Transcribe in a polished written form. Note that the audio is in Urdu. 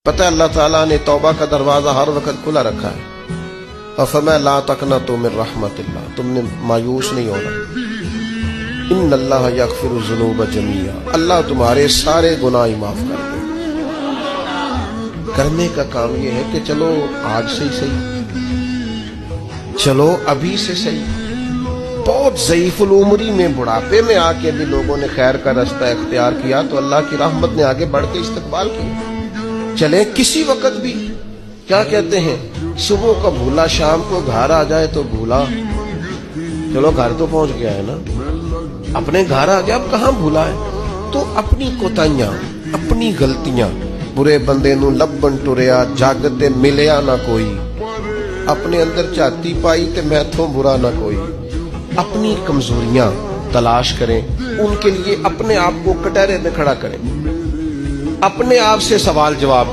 پتہ ہے اللہ تعالیٰ نے توبہ کا دروازہ ہر وقت کھلا رکھا ہے. فَمَا لَا تَقْنَطُوا مِن رَحْمَةِ اللَّهِ, تم نے مایوس نہیں ہونا. اِنَّ اللَّهَ يَغْفِرُ الذُّنُوبَ جَمِيعًا, اللہ تمہارے سارے گناہ معاف کر دے. کرنے کا کام یہ ہے کہ چلو آج سے ہی صحیح, چلو ابھی سے صحیح. بہت ضعیف العمری میں بڑھاپے میں آ کے بھی لوگوں نے خیر کا رستہ اختیار کیا تو اللہ کی رحمت نے آگے بڑھ کے استقبال کیا. چلیں کسی وقت بھی, کیا کہتے ہیں, صبح کا بھولا شام کو گھر آ جائے تو بھولا, چلو گھر تو پہنچ گیا ہے نا, اپنے گھر آ گیا, اب کہاں بھولا ہے. تو اپنی کوتاہیاں, اپنی غلطیاں, برے بندے نو لبن ٹریا جاگتے ملیا نہ کوئی, اپنے اندر چاتی پائی تے میتھوں برا نہ کوئی. اپنی کمزوریاں تلاش کریں, ان کے لیے اپنے آپ کو کٹہرے میں کھڑا کریں, اپنے آپ سے سوال جواب